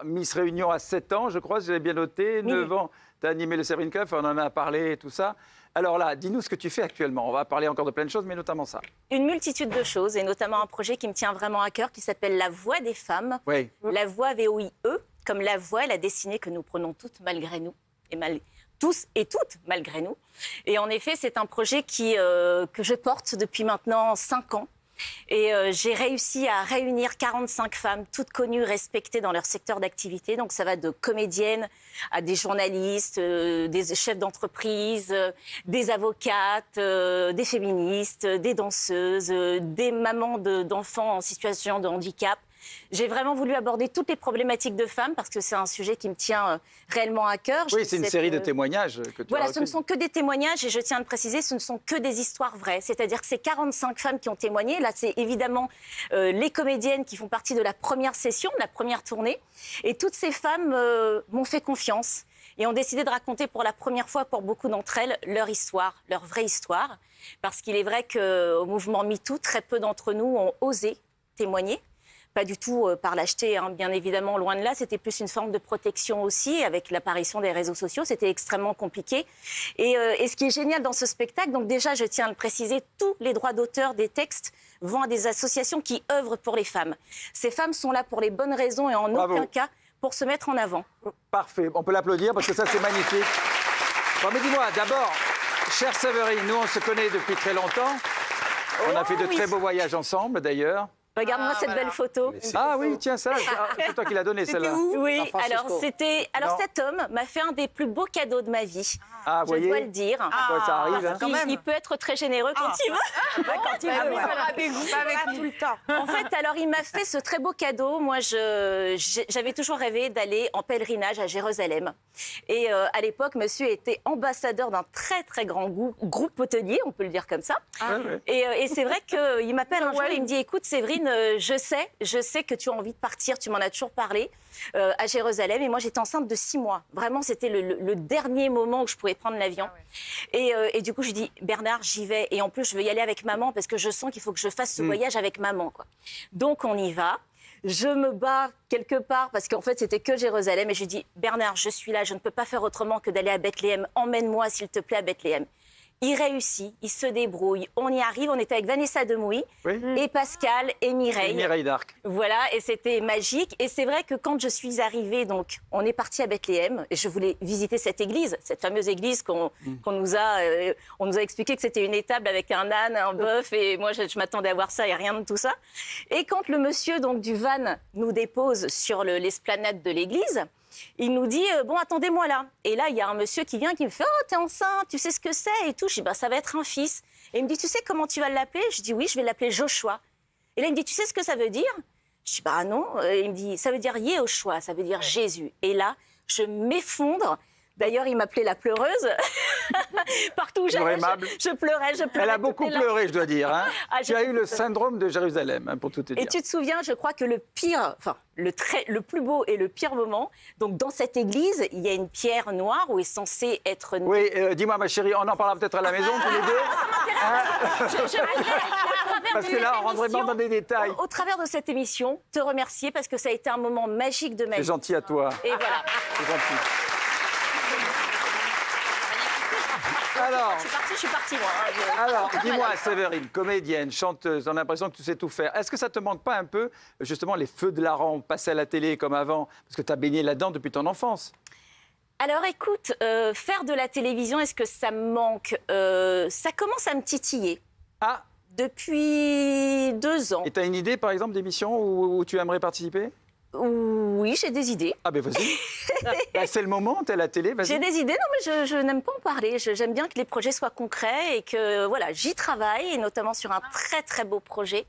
Miss Réunion à 7 ans, je crois, si j'avais bien noté. 9 ans, tu as animé le Séverine Cup, on en a parlé et tout ça. Alors là, dis-nous ce que tu fais actuellement. On va parler encore de plein de choses, mais notamment ça. Une multitude de choses, et notamment un projet qui me tient vraiment à cœur, qui s'appelle La Voix des femmes. Oui. La Voix, V-O-I-E, comme la voix, la destinée que nous prenons toutes malgré nous, et tous et toutes malgré nous. Et en effet, c'est un projet que je porte depuis maintenant 5 ans. Et j'ai réussi à réunir 45 femmes, toutes connues, respectées dans leur secteur d'activité. Donc ça va de comédiennes à des journalistes, des chefs d'entreprise, des avocates, des féministes, des danseuses, des mamans d'enfants en situation de handicap. J'ai vraiment voulu aborder toutes les problématiques de femmes parce que c'est un sujet qui me tient réellement à cœur. Oui, c'est une série de témoignages que tu Voilà, as ce ne sont que des témoignages et je tiens à le préciser, ce ne sont que des histoires vraies. C'est-à-dire que c'est 45 femmes qui ont témoigné. Là, c'est évidemment les comédiennes qui font partie de la première session, de la première tournée. Et toutes ces femmes m'ont fait confiance et ont décidé de raconter pour la première fois, pour beaucoup d'entre elles, leur histoire, leur vraie histoire. Parce qu'il est vrai qu'au mouvement MeToo, très peu d'entre nous ont osé témoigner. Pas du tout par lâcheté, hein, bien évidemment, loin de là. C'était plus une forme de protection aussi, avec l'apparition des réseaux sociaux. C'était extrêmement compliqué. Et ce qui est génial dans ce spectacle, donc déjà, je tiens à le préciser, tous les droits d'auteur des textes vont à des associations qui œuvrent pour les femmes. Ces femmes sont là pour les bonnes raisons et en aucun cas pour se mettre en avant. Parfait, on peut l'applaudir parce que ça, c'est magnifique. Bon, mais dis-moi, d'abord, chère Séverine, nous, on se connaît depuis très longtemps. On a fait de très beaux voyages ensemble, d'ailleurs. Regarde-moi cette belle photo. Ah oui, tiens, ça, c'est toi qui l'as donné, celle-là. Oui, alors cet homme m'a fait un des plus beaux cadeaux de ma vie. Ah, vous je voyez, dois le dire. Ouais, ça arrive. Hein. Il peut être très généreux quand il veut. Quand il veut, pas tout le temps. En fait, alors il m'a fait ce très beau cadeau. Moi, j'avais toujours rêvé d'aller en pèlerinage à Jérusalem. Et à l'époque, monsieur était ambassadeur d'un très très grand groupe hôtelier, on peut le dire comme ça. Et c'est vrai qu'il m'appelle un jour et il me dit, écoute Séverine, je sais que tu as envie de partir, tu m'en as toujours parlé, à Jérusalem. Et moi, j'étais enceinte de 6 mois. Vraiment, c'était le dernier moment où je pouvais prendre l'avion. Et du coup, je dis, Bernard, j'y vais. Et en plus, je veux y aller avec maman parce que je sens qu'il faut que je fasse ce voyage avec maman, quoi. Donc, on y va. Je me bats quelque part parce qu'en fait, c'était que Jérusalem. Et je dis, Bernard, je suis là, je ne peux pas faire autrement que d'aller à Bethléem. Emmène-moi, s'il te plaît, à Bethléem. Il réussit, il se débrouille, on y arrive. On était avec Vanessa Demouy et Pascal et Mireille. Et Mireille d'Arc. Voilà, et c'était magique. Et c'est vrai que quand je suis arrivée, donc, on est parti à Bethléem et je voulais visiter cette église, cette fameuse église qu'on nous a expliqué que c'était une étable avec un âne, un bœuf, et moi je m'attendais à voir ça et rien de tout ça. Et quand le monsieur donc du van nous dépose sur l'esplanade de l'église, il nous dit, bon, attendez-moi là. Et là, il y a un monsieur qui vient, qui me fait, oh, t'es enceinte, tu sais ce que c'est et tout. Je dis, bah, ça va être un fils. Et il me dit, tu sais comment tu vas l'appeler? Je dis, oui, je vais l'appeler Joshua. Et là, il me dit, tu sais ce que ça veut dire? Je dis, bah non. Et il me dit, ça veut dire Yehoshua, ça veut dire Jésus. Et là, je m'effondre. D'ailleurs, il m'appelait la pleureuse. Partout où j'allais, je pleurais. Elle a beaucoup pleuré, je dois dire. Hein. Tu as eu le syndrome de Jérusalem, hein, pour tout te dire. Et tu te souviens, je crois que le plus beau et le pire moment, donc dans cette église, il y a une pierre noire où est censé être... Oui, dis-moi, ma chérie, on en parlera peut-être à la maison, tous les deux. Ça m'intéresse. Parce que là, on rentre vraiment dans des détails. Au travers de cette émission, te remercier parce que ça a été un moment magique de ma vie. C'est gentil à toi. Et voilà. C'est gentil. Alors, je suis partie, moi. Alors, dis-moi, Séverine, comédienne, chanteuse, on a l'impression que tu sais tout faire. Est-ce que ça te manque pas un peu, justement, les feux de la rampe, passer à la télé comme avant? Parce que tu as baigné là-dedans depuis ton enfance. Alors, écoute, faire de la télévision, est-ce que ça me manque? Ça commence à me titiller. Ah! Depuis 2 ans. Et tu as une idée, par exemple, d'émission où tu aimerais participer? Oui, j'ai des idées. Ah ben vas-y. Bah, c'est le moment, t'es à la télé, vas-y. J'ai des idées, non mais je n'aime pas en parler. J'aime bien que les projets soient concrets et que voilà, j'y travaille, et notamment sur un très très beau projet.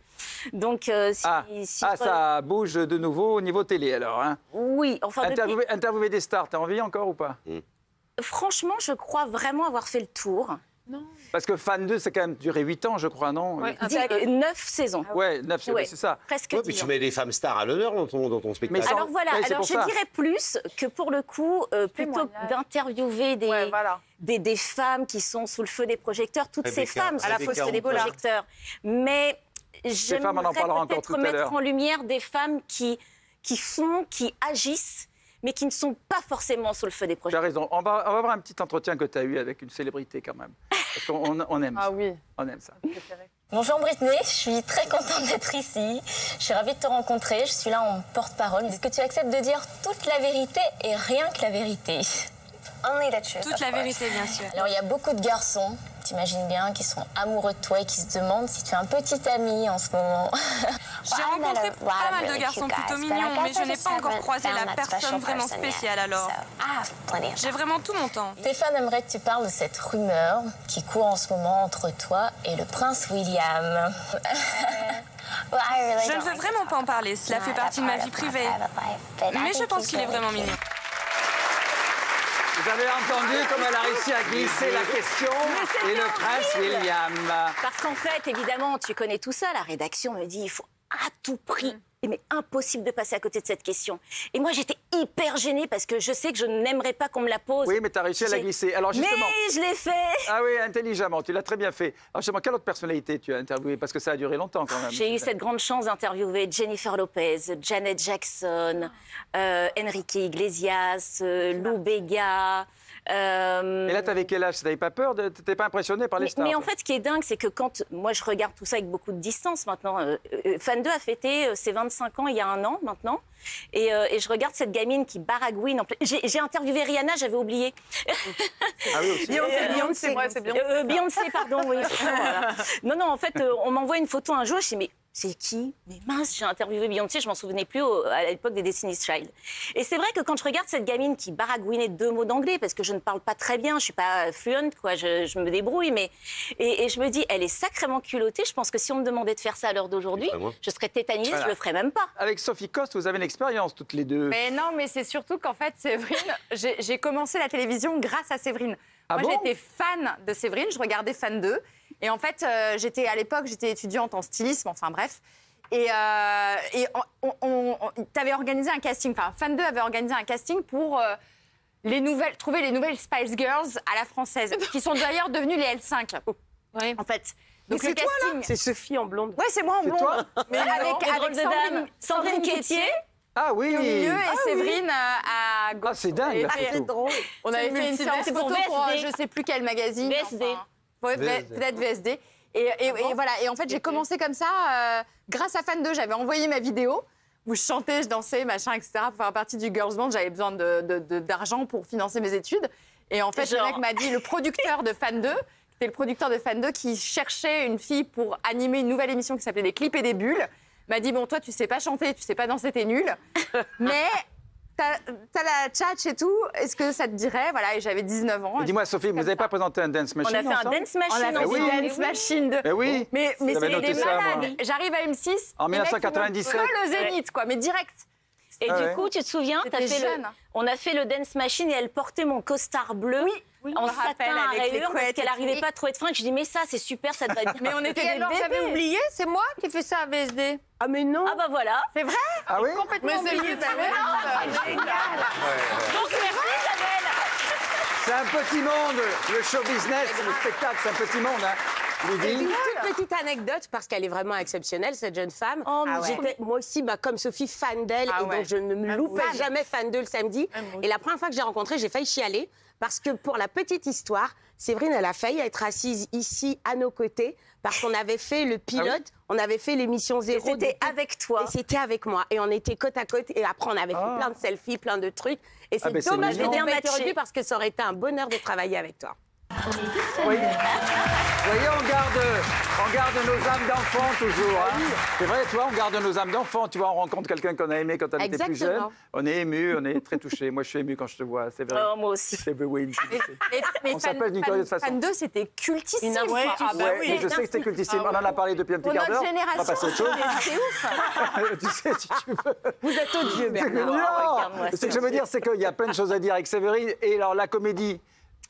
Donc ça bouge de nouveau au niveau télé alors. Hein. Oui, enfin interviewer des stars, t'as envie encore ou pas? Franchement, je crois vraiment avoir fait le tour. Non. Parce que Fan 2, c'est quand même duré 8 ans, je crois, non? 9 saisons. Ouais, 9 saisons, c'est ça. Presque 10 puis tu ans. mets des femmes stars à l'honneur dans ton spectacle. Alors voilà, je dirais plus que pour le coup, plutôt d'interviewer des femmes qui sont sous le feu des projecteurs, toutes ces femmes sous le feu des projecteurs. Mais j'aimerais peut-être mettre en lumière des femmes qui qui agissent, mais qui ne sont pas forcément sous le feu des Tu as projecteurs. raison. On va voir un petit entretien que tu as eu avec une célébrité quand même. Parce qu'on aime ça. Ah oui. On aime ça. Bonjour Britney, je suis très contente d'être ici. Je suis ravie de te rencontrer, je suis là en porte-parole. Est-ce que tu acceptes de dire toute la vérité et rien que la vérité? Toute la vérité, bien sûr. Alors il y a beaucoup de garçons, t'imagines bien, qui sont amoureux de toi et qui se demandent si tu es un petit ami en ce moment. J'ai rencontré pas mal de garçons plutôt mignons, mais je n'ai pas encore croisé la personne vraiment spéciale alors. J'ai vraiment tout mon temps. Stéphane aimerait que tu parles de cette rumeur qui court en ce moment entre toi et le prince William. Je ne veux vraiment pas en parler, cela fait partie de ma vie privée. Mais je pense qu'il est vraiment mignon. Vous avez entendu comment elle a réussi à glisser la question et le prince William. Parce qu'en fait, évidemment, tu connais tout ça. La rédaction me dit il faut à tout prix. Mais impossible de passer à côté de cette question. Et moi, j'étais hyper gênée parce que je sais que je n'aimerais pas qu'on me la pose. Oui, mais tu as réussi à la glisser. Alors justement. Mais je l'ai fait. Ah oui, intelligemment, tu l'as très bien fait. Alors justement, quelle autre personnalité tu as interviewé? Parce que ça a duré longtemps quand même. J'ai eu cette grande chance d'interviewer Jennifer Lopez, Janet Jackson, Enrique Iglesias, Lou Bega. Et là, t'avais quel âge? T'avais pas peur? T'étais pas impressionné par les stars? Mais en fait, ce qui est dingue, c'est que quand moi je regarde tout ça avec beaucoup de distance maintenant, Fan 2 a fêté ses 25 ans il y a un an maintenant, et je regarde cette gamine qui baragouine. J'ai interviewé Rihanna, j'avais oublié. Ah oui, aussi. Beyoncé, c'est Beyoncé. Beyoncé, pardon, oui. Voilà. Non, en fait, on m'envoie une photo un jour, je dis mais c'est qui? Mais mince, j'ai interviewé Beyoncé, je m'en souvenais plus à l'époque des Destiny's Child. Et c'est vrai que quand je regarde cette gamine qui baragouinait 2 mots d'anglais, parce que je ne parle pas très bien, je suis pas fluent, quoi, je me débrouille, mais et je me dis, elle est sacrément culottée. Je pense que si on me demandait de faire ça à l'heure d'aujourd'hui, je serais tétanisée, Voilà. je le ferais même pas. Avec Sophie Coste, vous avez une expérience toutes les deux. Mais non, mais c'est surtout qu'en fait, Séverine, j'ai commencé la télévision grâce à Séverine. Ah Moi, bon? j'étais fan de Séverine, je regardais Fan 2. Et en fait, à l'époque, j'étais étudiante en stylisme, enfin bref. Et t'avais organisé un casting, enfin, Fan 2 avait organisé un casting pour trouver les nouvelles Spice Girls à la française, qui sont d'ailleurs devenues les L5. Oui. En fait. Donc le casting. C'est Sophie en blonde. Ouais, c'est moi en C'est blonde. toi? Mais avec Sandrine Quétier. Ah oui. au milieu et Séverine à gauche. Ah, c'est dingue, Et la puis, photo. drôle. on avait fait une séance C'est pour photo pour VSD. je sais plus quel magazine. VSD. Enfin, ouais, VSD. peut-être VSD. Et voilà. Et en fait, j'ai commencé comme ça grâce à Fan 2. J'avais envoyé ma vidéo où je chantais, je dansais, machin, etc. Pour faire partie du girls band, j'avais besoin d'argent pour financer mes études. Et en fait, le mec m'a dit, le producteur de Fan 2, c'était le producteur de Fan 2 qui cherchait une fille pour animer une nouvelle émission qui s'appelait Les Clips et des Bulles, m'a dit, bon, toi, tu sais pas chanter, tu sais pas danser, t'es nul, mais t'as la tchatch et tout, est-ce que ça te dirait? Voilà, et j'avais 19 ans. Et dis-moi, Sophie, vous n'avez pas présenté un dance On machine a fait un ensemble? dance On a machine fait oui. une dance machine. Eh oui. Mais J'avais c'est noté des ça, moi. malades. J'arrive à M6. En les mecs, ils 1997. vont que le Zénith, quoi, mais direct. Et Ah du ouais. coup, tu te souviens, C'était jeune. on a fait le dance machine et elle portait mon costard bleu Oui, en je me rappelle, satin à avec les rayures parce couettes qu'elle et n'arrivait tout. pas à trouver de fringues. Je dis mais ça c'est super, ça te va bien. Mais on était Et des alors, j'avais bébés. oublié, c'est moi qui ai fait ça à VSD. Ah mais non. Ah bah voilà. C'est vrai? Ah oui? Complètement oublié. Donc merci Isabelle. C'est un petit monde, le show business, le spectacle, c'est un petit monde. Hein. Et Lydie? une toute petite anecdote, parce qu'elle est vraiment exceptionnelle, cette jeune femme. Oh, mais J'étais, moi aussi, comme Sophie, fan d'elle. Ah et ouais. donc, je ne me loupais jamais fan 2 le samedi. Et la première fois que j'ai rencontré, j'ai failli chialer. Parce que pour la petite histoire, Séverine, elle a failli être assise ici, à nos côtés. Parce qu'on avait fait le pilote, on avait fait l'émission Zéro. C'était avec toi. Et c'était avec moi. Et on était côte à côte. Et après, on avait fait plein de selfies, plein de trucs. Et c'est ben, c'est dommage de mignon. bien Bien été revu matché. parce que ça aurait été un bonheur de travailler avec toi. Oui. Vous voyez, on garde nos âmes d'enfant toujours. Hein. C'est vrai, tu vois, on garde nos âmes d'enfant. Tu vois, on rencontre quelqu'un qu'on a aimé quand on était plus jeune. Exactement. On est ému, on est très touché. Moi, je suis ému quand je te vois, c'est vrai. Oh, moi aussi. C'est Wayne. Mais On s'appelle d'une curieuse façon. Fan 2, c'était cultissime. Une quoi. institution. Ah bah Ouais, oui. mais je sais que c'était cultissime. On en a parlé depuis un petit Pour quart notre d'heure. On va passer à autre génération, chose. c'est ouf. Tu sais, si tu veux. Vous êtes odieux, C'est que Bernard. non. regarde-moi Ce que je veux dire, c'est qu'il y a plein de choses à dire avec Séverine. Et alors, la comédie.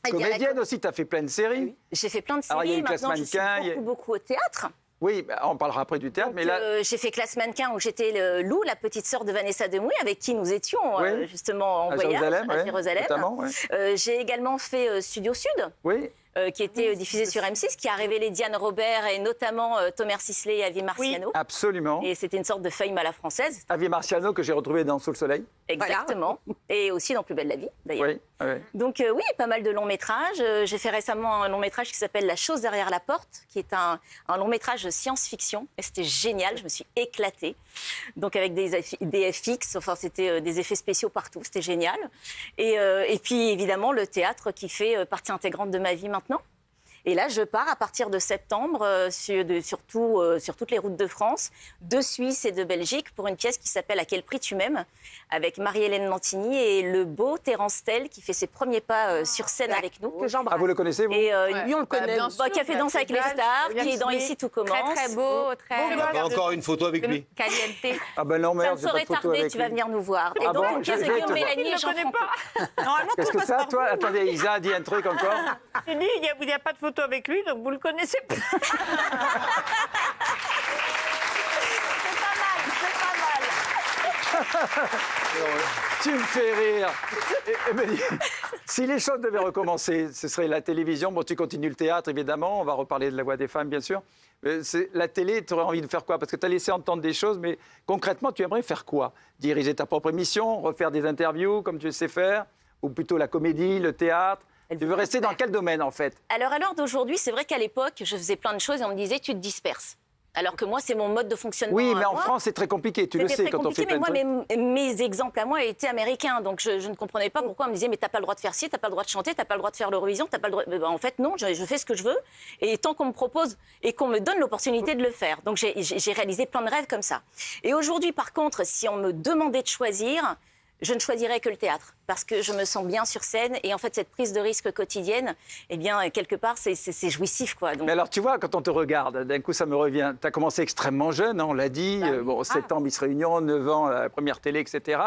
il y a la Comédienne aussi, tu as fait plein de séries. J'ai fait plein de Alors, il y a séries. eu Classe Maintenant, je suis Mannequin, il y a- beaucoup au théâtre. Oui, bah, on parlera après du théâtre, mais là. J'ai fait Classe Mannequin où j'étais Lou, la petite sœur de Vanessa Demouy, avec qui nous étions Oui. justement en À voyage Jérusalem, à ouais, Jérusalem. notamment, ouais. J'ai également fait Studio Sud. Oui. qui était diffusée sur M6, qui a révélé Diane Robert et notamment Thomas Sisley et Avi Marciano. Oui, absolument. Et c'était une sorte de fame à la française. Avi Marciano que j'ai retrouvé dans Sous le soleil. Exactement. Voilà. Et aussi dans Plus belle la vie, d'ailleurs. Oui, oui. Donc oui, pas mal de longs métrages. J'ai fait récemment un long métrage qui s'appelle La chose derrière la porte, qui est un long métrage de science-fiction. Et c'était génial, je me suis éclatée. Donc avec des FX, enfin c'était des effets spéciaux partout, c'était génial. Et puis évidemment le théâtre qui fait partie intégrante de ma vie maintenant. Et là, je pars à partir de septembre sur toutes les routes de France, de Suisse et de Belgique pour une pièce qui s'appelle À quel prix tu m'aimes, avec Marie-Hélène Lantigny et le beau Terence Tell qui fait ses premiers pas sur scène avec nous. Que j'embrasse. Ah, vous le connaissez, vous? Et lui, on le connaît. Qui a fait Danser avec les stars, qui est dans Ici tout commence. Très beau, très On n'a pas encore une photo avec lui. caliente. Ah ben non, Ça merde, ne j'ai pas saurait de photo tarder, avec tu vas lui. venir nous voir. Et Ah donc bon, une pièce de je vais Guillaume te voir. Mélanie et Jean Franco. Normalement, Qu'est-ce tout que passe ça, par toi? vous. Attendez, Isa a dit un truc encore. Il dit, il n'y a pas de photo avec lui, donc vous le connaissez pas. Tu me fais rire. Mais, si les choses devaient recommencer, ce serait la télévision. Bon, tu continues le théâtre, évidemment. On va reparler de La Voix des femmes, bien sûr. La télé, tu aurais envie de faire quoi? Parce que tu as laissé entendre des choses, mais concrètement, tu aimerais faire quoi? Diriger ta propre émission, refaire des interviews comme tu sais faire? Ou plutôt la comédie, le théâtre? Tu veux rester dans quel domaine, en fait? Alors, à l'heure d'aujourd'hui, c'est vrai qu'à l'époque, je faisais plein de choses et on me disait, tu te disperses. Alors que moi, c'est mon mode de fonctionnement. Oui, mais en moi. France, c'est très compliqué. Tu le sais quand on fait plein de trucs. Mais moi, mes exemples à moi étaient américains. Donc, je ne comprenais pas pourquoi on me disait, mais t'as pas le droit de faire ci, t'as pas le droit de chanter, t'as pas le droit de faire l'Eurovision, t'as pas le droit... En fait, non, je fais ce que je veux. Et tant qu'on me propose et qu'on me donne l'opportunité de le faire. Donc, j'ai réalisé plein de rêves comme ça. Et aujourd'hui, par contre, si on me demandait de choisir, je ne choisirais que le théâtre, parce que je me sens bien sur scène. Et en fait, cette prise de risque quotidienne, eh bien, quelque part, c'est jouissif, quoi. Donc... Mais alors, tu vois, quand on te regarde, d'un coup, ça me revient. Tu as commencé extrêmement jeune, hein, on l'a dit. 7 ans, Miss Réunion, 9 ans, la première télé, etc.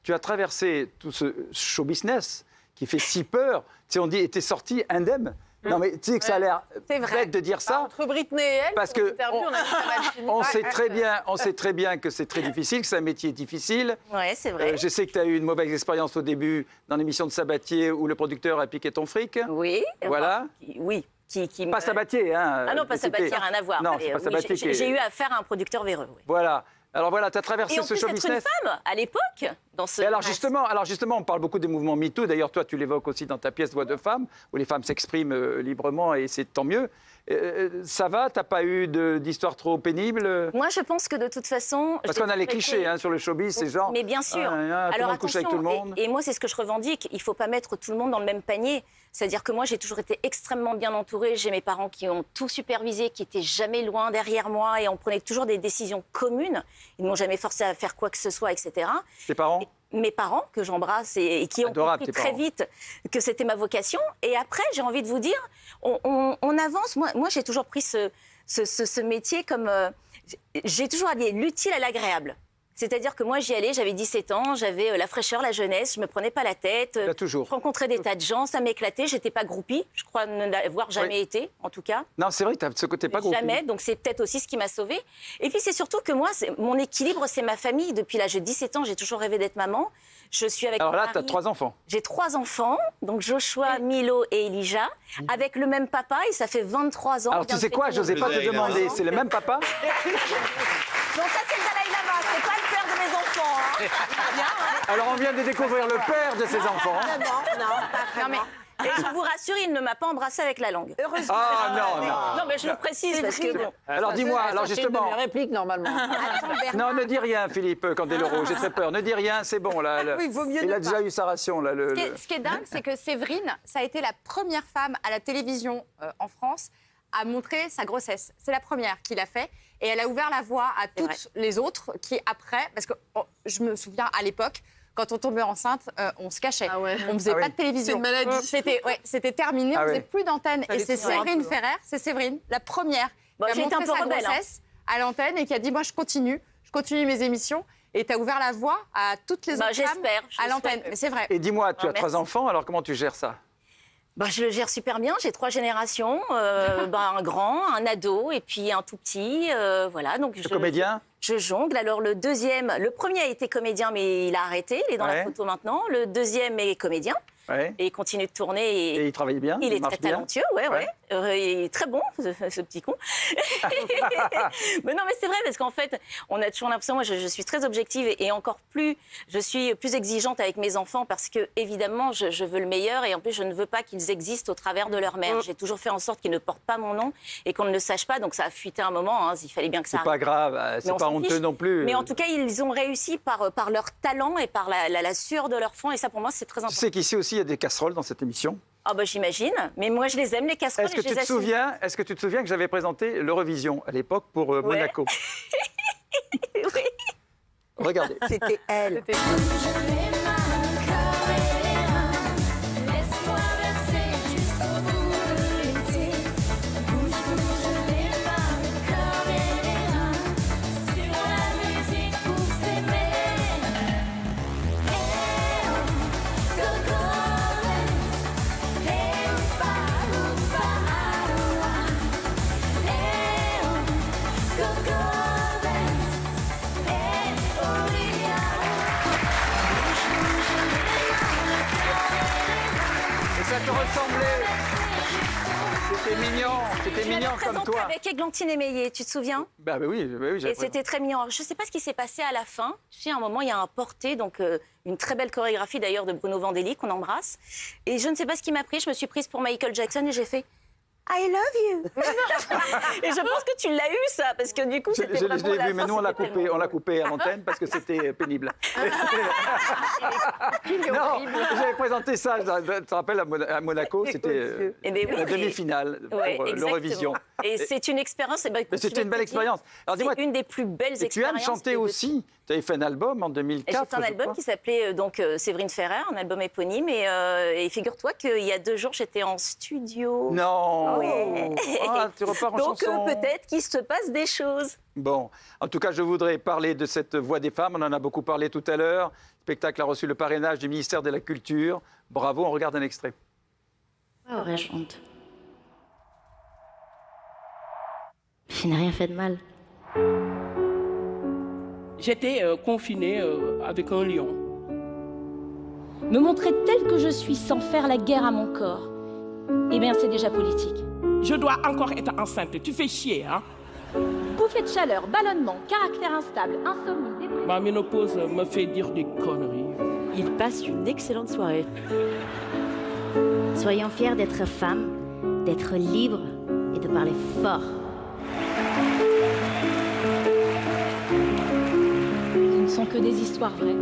Tu as traversé tout ce show business qui fait si peur. Tu sais, on dit, et t'es sorti indemne. Non, mais tu sais que ça a l'air bête de dire ça. Entre Britney et elle, parce que on sait très bien que c'est très difficile, que c'est un métier difficile. Oui, c'est vrai. Je sais que tu as eu une mauvaise expérience au début dans l'émission de Sabatier où le producteur a piqué ton fric. Oui. Voilà. Oui. Pas Sabatier, hein. Ah non, pas Sabatier, rien à voir. Non, c'est pas Sabatier qui est... J'ai eu affaire à un producteur véreux. Oui. Voilà. Alors voilà, tu as traversé ce show business. Et en plus d'être une femme, à l'époque, dans ce... Et alors justement, on parle beaucoup des mouvements MeToo. D'ailleurs, toi, tu l'évoques aussi dans ta pièce Voix de femme, où les femmes s'expriment librement, et c'est tant mieux. Ça va? T'as pas eu d'histoire trop pénible? Moi, je pense que de toute façon... Parce qu'on a les clichés sur le showbiz, c'est genre... Mais bien sûr. Tout le monde couche avec tout le monde. Et moi, c'est ce que je revendique. Il ne faut pas mettre tout le monde dans le même panier. C'est-à-dire que moi, j'ai toujours été extrêmement bien entourée. J'ai mes parents qui ont tout supervisé, qui n'étaient jamais loin derrière moi. Et on prenait toujours des décisions communes. Ils ne m'ont jamais forcé à faire quoi que ce soit, etc. Tes parents? Mes parents, que j'embrasse et qui ont compris très vite que c'était ma vocation. Et après, j'ai envie de vous dire, on avance. Moi j'ai toujours pris ce métier comme... j'ai toujours allié l'utile à l'agréable. C'est-à-dire que moi, j'y allais, j'avais 17 ans, j'avais la fraîcheur, la jeunesse, je ne me prenais pas la tête. Toujours. Je rencontrais des tas de gens, ça m'éclatait, je n'étais pas groupie. Je crois ne l'avoir jamais été, en tout cas. Non, c'est vrai, tu as ce côté pas groupie. Jamais, donc c'est peut-être aussi ce qui m'a sauvée. Et puis c'est surtout que moi, mon équilibre, c'est ma famille. Depuis l'âge de 17 ans, j'ai toujours rêvé d'être maman. Je suis avec Alors là, tu as mari. 3 enfants. J'ai 3 enfants, donc Joshua, Milo et Elijah, avec le même papa, et ça fait 23 ans. Alors tu sais quoi, je n'osais pas te demander, c'est le même papa? Donc ça, c'est le Dalai Lama, c'est pas le père de mes enfants. Hein. Alors on vient de découvrir le père de ses enfants. Non, mais... Et je vous rassure, il ne m'a pas embrassé avec la langue. Heureusement. Ah non. Non, mais je le précise parce que bon. Alors dis-moi, alors justement... C'est une réplique, normalement. Non, ne dis rien, Philippe Candeloro, j'ai très peur. Ne dis rien, c'est bon. Là, Oui, vaut mieux il ne a déjà pas. eu sa ration. Là, Ce qui est dingue, c'est que Séverine, ça a été la première femme à la télévision en France à montrer sa grossesse. C'est la première qui l'a fait. Et elle a ouvert la voie à toutes les autres qui, après... Parce que je me souviens, à l'époque, quand on tombait enceinte, on se cachait. Ah ouais. On ne faisait Ah pas oui. de télévision. C'est une maladie. C'était terminé, Ah on ne oui. faisait plus d'antenne. Et c'est toujours un Séverine peu, Ferrer, c'est Séverine, la première, Bon, qui a j'ai été montré un peu sa rebelle, grossesse à l'antenne et qui a dit, moi, je continue mes émissions. Et tu as ouvert la voie à toutes les autres femmes j'espère, je à l'antenne. souhaite. Mais c'est vrai. Et dis-moi, tu as merci. 3 enfants, alors comment tu gères ça? Je le gère super bien. J'ai 3 générations, un grand, un ado et puis un tout petit. Voilà. Donc Le comédien? Je jongle. Alors le deuxième, le premier a été comédien mais il a arrêté. Il est dans la Ouais. photo maintenant. Le deuxième est comédien. Et il continue de tourner. Et il travaille bien. Il est très talentueux, ouais. Il est très bon, ce petit con. Mais non, mais c'est vrai, parce qu'en fait, on a toujours l'impression, moi je suis très objective et encore plus, je suis plus exigeante avec mes enfants parce que, évidemment, je veux le meilleur et en plus, je ne veux pas qu'ils existent au travers de leur mère. J'ai toujours fait en sorte qu'ils ne portent pas mon nom et qu'on ne le sache pas, donc ça a fuité un moment, il fallait bien que ça arrive. C'est pas grave, c'est pas honteux non plus. Mais en tout cas, ils ont réussi par leur talent et par la sueur de leur fond et ça, pour moi, c'est très important. Tu sais qu'ici aussi, il y a des casseroles dans cette émission. Ah bah j'imagine, mais moi je les aime les casseroles. Est-ce que tu te souviens que j'avais présenté l'Eurovision à l'époque pour Monaco? Oui. Regardez. C'était elle. Ça te ressemblait. C'était mignon comme toi. Avec Églantine Émeillé, tu te souviens? Bah oui, Et c'était très mignon. Je ne sais pas ce qui s'est passé à la fin. Tu sais, à un moment, il y a un porté, donc une très belle chorégraphie d'ailleurs de Bruno Vandelli, qu'on embrasse. Et je ne sais pas ce qui m'a pris. Je me suis prise pour Michael Jackson et j'ai fait I love you. Et je pense que tu l'as eu, ça, parce que du coup, c'était vraiment Je l'ai vu, mais nous, on l'a coupé à l'antenne parce que c'était pénible. Non, j'avais présenté ça, tu te rappelles, à Monaco, c'était la demi-finale pour l'Eurovision. Et c'est une expérience... C'était une belle expérience. C'est une des plus belles expériences. Tu aimes chanter aussi. Tu avais fait un album en 2004. J'ai fait un album qui s'appelait Séverine Ferrer, un album éponyme. Et figure-toi qu'il y a 2 jours, j'étais en studio. Non. Oui. Tu repars en chanson. Donc peut-être qu'il se passe des choses. Bon, en tout cas, je voudrais parler de cette Voix des femmes. On en a beaucoup parlé tout à l'heure. Le spectacle a reçu le parrainage du ministère de la Culture. Bravo, on regarde un extrait. Oh, aurais-je honte? Je n'ai rien fait de mal. J'étais confinée avec un lion. Me montrer telle que je suis sans faire la guerre à mon corps, eh bien, c'est déjà politique. Je dois encore être enceinte. Tu fais chier, hein? Bouffée de chaleur, ballonnement, caractère instable, insomnie, dépression... Ma ménopause me fait dire des conneries. Il passe une excellente soirée. Soyons fiers d'être femmes, d'être libres et de parler fort. Ce ne sont que des histoires vraies.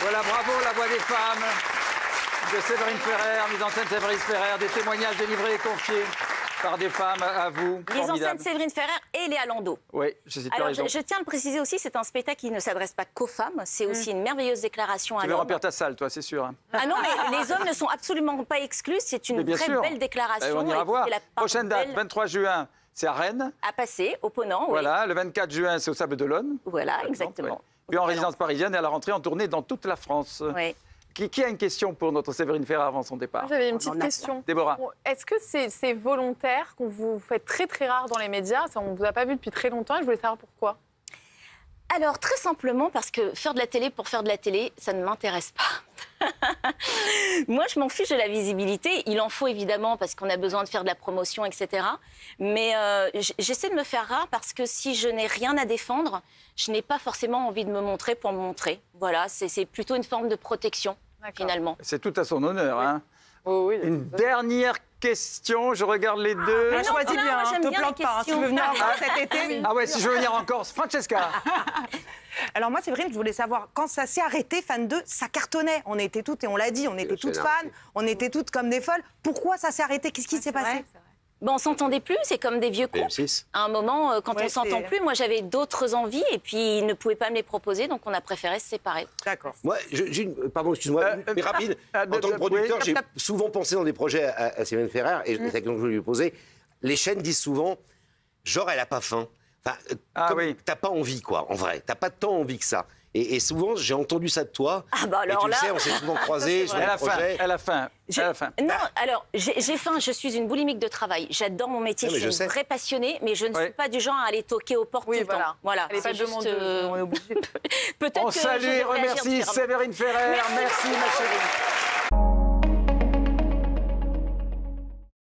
Voilà, bravo, la Voix des femmes de Séverine Ferrer, mise en scène Séverine Ferrer, des témoignages délivrés et confiés par des femmes à vous. Mise en scène Séverine Ferrer et Léa Landau. Oui, je sais. Alors, je tiens à le préciser aussi, c'est un spectacle qui ne s'adresse pas qu'aux femmes, c'est aussi une merveilleuse déclaration à l'homme. Tu veux remplir ta salle, toi, c'est sûr. Hein. Ah non, mais les hommes ne sont absolument pas exclus, c'est une très belle déclaration. On ira voir. Prochaine date, 23 juin, c'est à Rennes. À passer, au Ponant, oui. Voilà, le 24 juin, c'est au Sable d'Olonne. Voilà, exactement. Ouais. Puis en résidence parisienne et à la rentrée en tournée dans toute la France. Oui. Qui a une question pour notre Séverine Ferrer avant son départ? J'avais une petite question. Déborah. Est-ce que c'est volontaire qu'on vous fait très très rare dans les médias? On ne vous a pas vu depuis très longtemps et je voulais savoir pourquoi. Alors, très simplement, parce que faire de la télé pour faire de la télé, ça ne m'intéresse pas. Moi, je m'en fiche de la visibilité. Il en faut évidemment parce qu'on a besoin de faire de la promotion, etc. Mais j'essaie de me faire rare parce que si je n'ai rien à défendre, je n'ai pas forcément envie de me montrer pour me montrer. Voilà, c'est plutôt une forme de protection, finalement. C'est tout à son honneur. Oui. Hein. Oh, oui, une dernière question, je regarde les deux. Ah, choisis bien, ne te plante pas. Si tu veux venir encore cet été. Ah ouais, si je veux venir encore. Francesca. Alors moi, c'est vrai que je voulais savoir, quand ça s'est arrêté, Fan 2, ça cartonnait. On était toutes, et on l'a dit, on était toutes fans, on était toutes comme des folles. Pourquoi ça s'est arrêté? Qu'est-ce qui s'est passé? Bon, on s'entendait plus, c'est comme des vieux couples. À un moment, quand on s'entend plus, moi j'avais d'autres envies et puis ils ne pouvaient pas me les proposer, donc on a préféré se séparer. D'accord. Moi, pardon, excuse-moi, mais rapide. En tant que producteur, j'ai souvent pensé dans des projets à Séverine Ferrer, et c'est la question que je voulais lui poser. Les chaînes disent souvent, genre, elle a pas faim. Enfin, t'as pas envie, quoi, en vrai. T'as pas tant envie que ça. Et souvent, j'ai entendu ça de toi. Ah bah alors et tu le sais, on s'est souvent croisés sur les projets. À la fin. Non, alors, j'ai faim, je suis une boulimique de travail. J'adore mon métier, je suis une vraie passionnée, mais je ne suis pas du genre à aller toquer aux portes tout le temps. Voilà, c'est juste... Peut-être on que salue et remercie Séverine Ferrer. Merci ma chérie.